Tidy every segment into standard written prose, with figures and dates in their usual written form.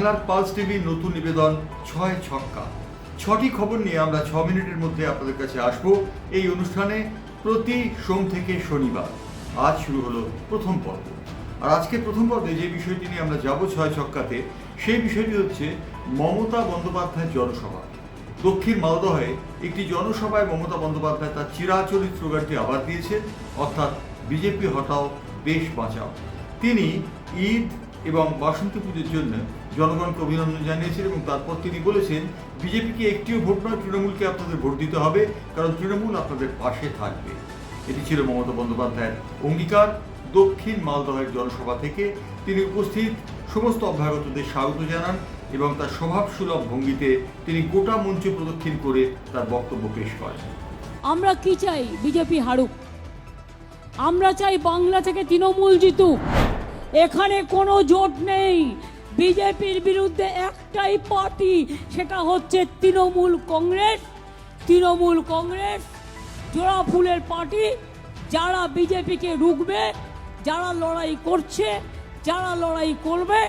বাংলার পালস টিভির নতুন নিবেদন ছয় ছক্কা। ছটি খবর নিয়ে আমরা 6 মিনিটের মধ্যে আপনাদের কাছে আসব এই অনুষ্ঠানে প্রতি সোম থেকে শনিবার। আজ শুরু হলো প্রথম পর্ব। আর আজকে প্রথম পর্বে যে বিষয়টি নিয়ে আমরা যাব ছয় ছক্কাতে, সেই বিষয়টি হচ্ছে মমতা বন্দ্যোপাধ্যায়ের জনসভা। দক্ষিণ মালদহে একটি জনসভায় মমতা বন্দ্যোপাধ্যায় তার চিরাচরিত স্লোগানটি আবার দিয়েছেন, অর্থাৎ বিজেপি হটাও দেশ বাঁচাও। তিনি ঈদ এবং বাসন্তী পুজোর জন্য জনগণকে অভিনন্দন জানিয়েছেন এবং তারপর তিনি বলেছেন, বিজেপিকে একটিও ভোট নয়, তৃণমূলকে আপনাদের ভোট দিতে হবে, কারণ তৃণমূল আপনাদের পাশে থাকবে। এটি ছিল মমতা বন্দ্যোপাধ্যায়ের অঙ্গীকার। দক্ষিণ মালদহের জনসভা থেকে তিনি উপস্থিত সমস্ত অভ্যাগতদের স্বাগত জানান এবং তার স্বভাবসুলভ ভঙ্গিতে তিনি গোটা মঞ্চ প্রদক্ষিণ করে তার বক্তব্য পেশ করেন। আমরা কি চাই? বিজেপি হারুক। আমরা চাই বাংলা থেকে তৃণমূল জিতুক। এখানে কোনো জোট নেই। বিজেপির বিরুদ্ধে একটাই পার্টি, সেটা হচ্ছে তৃণমূল কংগ্রেস। তৃণমূল কংগ্রেস জোড়া ফুলের পার্টি। যারা বিজেপিকে রুখবে, যারা লড়াই করছে, যারা লড়াই করবে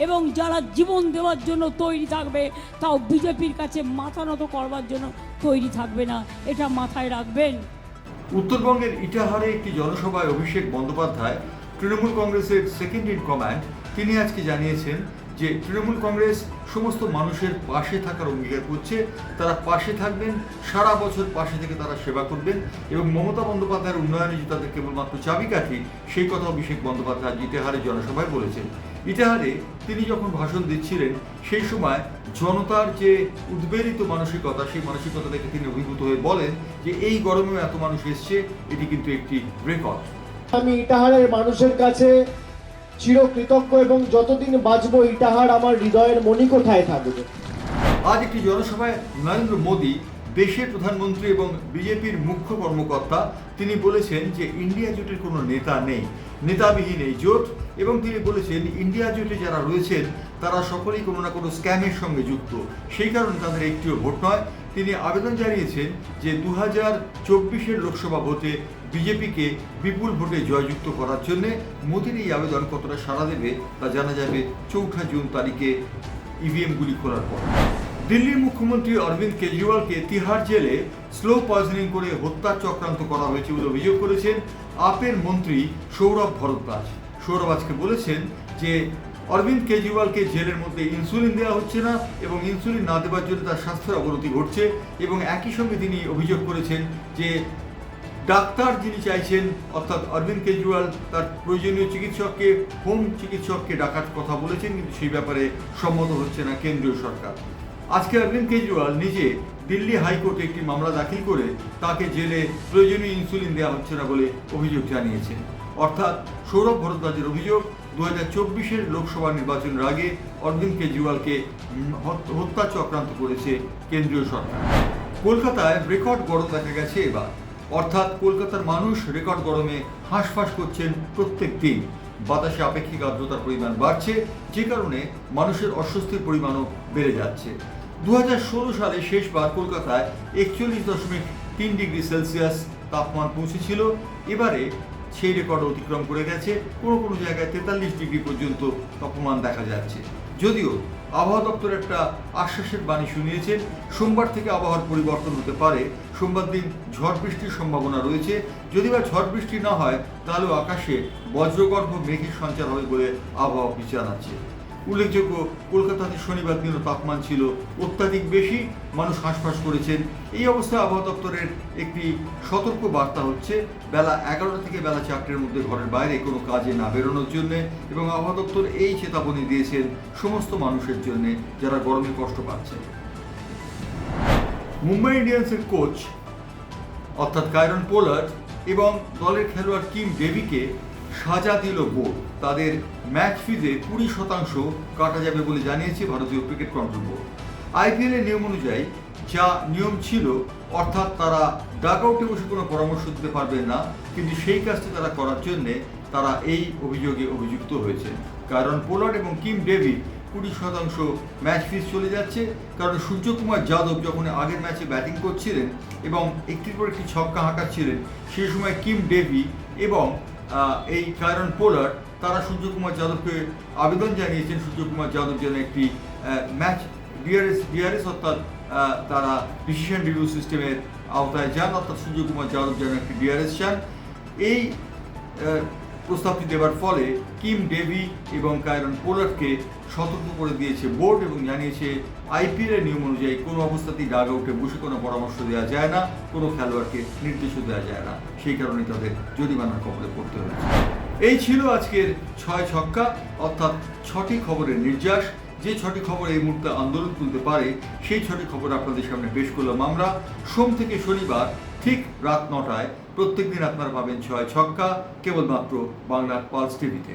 এবং যারা জীবন দেওয়ার জন্য তৈরি থাকবে, তাও বিজেপির কাছে মাথা নত করবার জন্য তৈরি থাকবে না, এটা মাথায় রাখবেন। উত্তরবঙ্গের ইটাহারে একটি জনসভায় অভিষেক বন্দ্যোপাধ্যায়, তৃণমূল কংগ্রেসের সেকেন্ড ইন কমান্ড, তিনি আজকে জানিয়েছেন যে তৃণমূল কংগ্রেস সমস্ত মানুষের পাশে থাকার অঙ্গীকার করছে। তারা পাশে থাকবেন, সারা বছর পাশে থেকে তারা সেবা করবেন এবং মমতা বন্দ্যোপাধ্যায়ের উন্নয়নে যে তাদের কেবলমাত্র চাবিকাঠি, সেই কথা অভিষেক বন্দ্যোপাধ্যায় ইটাহারে জনসভায় বলেছেন। ইটাহারে তিনি যখন ভাষণ দিচ্ছিলেন, সেই সময় জনতার যে উদ্বেলিত মানসিকতা, সেই মানসিকতা দেখে তিনি অভিভূত হয়ে বলেন যে এই গরমেও এত মানুষ এসছে, এটি কিন্তু একটি রেকর্ড। আমি ইটাহারের মানুষের কাছে চিরকৃতজ্ঞ এবং যতদিন বাঁচবো ইটাহার আমার হৃদয়ের মণিকোঠায় থাকবে। আজ একটি জনসভায় নরেন্দ্র মোদী, দেশের প্রধানমন্ত্রী এবং বিজেপির মুখ্য কর্মকর্তা, তিনি বলেছেন যে ইন্ডিয়া জোটের কোনো নেতা নেই, নেতাবিহীন এই জোট। এবং তিনি বলেছেন ইন্ডিয়া জোটে যারা রয়েছেন তারা সকলেই কোনো না কোনো স্ক্যামের সঙ্গে যুক্ত, সেই কারণে তাদের একটিও ভোট নয়। তিনি আবেদন জানিয়েছেন যে 2024 লোকসভা ভোটে বিজেপিকে বিপুল ভোটে জয়যুক্ত করার জন্য মোদীর এই আবেদন কতটা সাড়া দেবে তা জানা যাবে 4 জুন তারিখে ইভিএমগুলি খোলার পর। দিল্লির মুখ্যমন্ত্রী অরবিন্দ কেজরিওয়ালকে তিহার জেলে স্লো পয়জনিং করে হত্যার চক্রান্ত করা হয়েছে বলে অভিযোগ করেছেন আপের মন্ত্রী সৌরভ ভরদ্বাজ। সৌরভ আজকে বলেছেন যে অরবিন্দ কেজরিওয়ালকে জেলের মধ্যে ইনসুলিন দেওয়া হচ্ছে না এবং ইনসুলিন না দেওয়ার জন্য তার স্বাস্থ্যের অবনতি ঘটছে। এবং একই সঙ্গে তিনি অভিযোগ করেছেন যে ডাক্তার যিনি চাইছেন, অর্থাৎ অরবিন্দ কেজরিওয়াল তার প্রয়োজনীয় চিকিৎসককে, হোম চিকিৎসককে ডাকার কথা বলেছেন, কিন্তু সেই ব্যাপারে সম্মত হচ্ছে না কেন্দ্রীয় সরকার। আজকে অরবিন্দ কেজরিওয়াল নিজে দিল্লি হাইকোর্টে একটি মামলা দাখিল করে তাকে জেলে প্রয়োজনীয় ইনসুলিন দেওয়া হচ্ছে না বলে অভিযোগ জানিয়েছেন। অর্থাৎ সৌরভ ভরদ্বাজের অভিযোগ 2024 লোকসভা নির্বাচনের আগে অরবিন্দ কেজরিওয়ালকে হত্যা চক্রান্ত করেছে কেন্দ্রীয় সরকার। কলকাতায় রেকর্ড গরম দেখা গেছে এবার, অর্থাৎ কলকাতার মানুষ রেকর্ড গরমে হাঁসফাঁস করছেন প্রত্যেক দিন। বাতাসে আপেক্ষিক আর্দ্রতার পরিমাণ বাড়ছে, যে কারণে মানুষের অস্বস্তির পরিমাণও বেড়ে যাচ্ছে। 2016 সালে শেষবার কলকাতায় 41.3 ডিগ্রি সেলসিয়াস তাপমান পৌঁছেছিল। এবারে সেই রেকর্ড অতিক্রম করে গেছে, কোনো কোনো জায়গায় 43 ডিগ্রি পর্যন্ত তাপমান দেখা যাচ্ছে। যদিও আবহাওয়া দপ্তর একটা আশ্বাসের বাণী শুনিয়েছেন, সোমবার থেকে আবহাওয়ার পরিবর্তন হতে পারে। সোমবার দিন ঝড় বৃষ্টির সম্ভাবনা রয়েছে। যদি বা ঝড় বৃষ্টি না হয়, তাহলেও আকাশে বজ্রগর্ভ মেঘের সঞ্চার হবে বলে আবহাওয়া অফিস জানাচ্ছে। উল্লেখযোগ্য, কলকাতাতে শনিবার দিনও তাপমান ছিল অত্যাধিক বেশি, মানুষ হাঁসফাঁস করেছেন। এই অবস্থায় আবহাওয়া দপ্তরের একটি সতর্ক বার্তা হচ্ছে বেলা 11টা থেকে বেলা 4টের মধ্যে ঘরের বাইরে কোনো কাজে না বেরোনোর জন্য। এবং আবহাওয়া দপ্তর এই চেতাবনী দিয়েছেন সমস্ত মানুষের জন্য যারা গরমে কষ্ট পাচ্ছেন। মুম্বাই ইন্ডিয়ান্সের কোচ অর্থাৎ কায়রন পোলার্ড এবং দলের খেলোয়াড় কিম ডেভিকে সাজা দিল বোর্ড। তাদের ম্যাচ ফিজে 20% কাটা যাবে বলে জানিয়েছে ভারতীয় ক্রিকেট কন্ট্রোল বোর্ড। আইপিএলের নিয়ম অনুযায়ী যা নিয়ম ছিল, অর্থাৎ তারা ডাগ আউটে বসে কোনো পরামর্শ দিতে পারবেন না, কিন্তু সেই কাজটি তারা করার জন্যে তারা এই অভিযোগে অভিযুক্ত হয়েছে। কারণ পোলার্ড এবং কিম ডেভি 20% ম্যাচ ফিজ চলে যাচ্ছে, কারণ সূর্যকুমার যাদব যখন আগের ম্যাচে ব্যাটিং করছিলেন এবং একটির পর একটি ছক্কা হাঁকাচ্ছিলেন, সেই সময় কিম ডেভি এবং এই কায়রন পোলার্ড তারা সূর্যকুমার যাদবকে আবেদন জানিয়েছেন সূর্যকুমার যাদব যেন একটি ম্যাচ ডিআরএস অর্থাৎ তারা ডিসিশন রিভিউ সিস্টেমের আওতায় যান, অর্থাৎ সূর্য কুমার যাদব যেন একটি ডিআরএস চান। এই প্রস্তাবটি দেওয়ার ফলে কিম ডেভি এবং কায়রন পোলার্ডকে সতর্ক করে দিয়েছে বোর্ড এবং জানিয়েছে আইপিএল এর নিয়ম অনুযায়ী কোনো অবস্থাতেই ডাগ আউটে বসে কোনো পরামর্শ দেওয়া যায় না, কোনো খেলোয়াড়কে নির্দেশও দেওয়া যায় না। সেই কারণে তাদের জরিমানার কবলে পড়তে হয়েছে। এই ছিল আজকের 6 ছক্কা, অর্থাৎ 6টি খবরের নির্যাস। যে 6টি খবর এই মুহূর্তে আন্দোলন তুলতে পারে সেই 6টি খবর আপনাদের সামনে পেশ করলাম আমরা। সোম থেকে শনিবার ঠিক রাত 9টায় প্রত্যেকদিন আপনারা পাবেন 6 ছক্কা, কেবলমাত্র বাংলার পালস টিভিতে।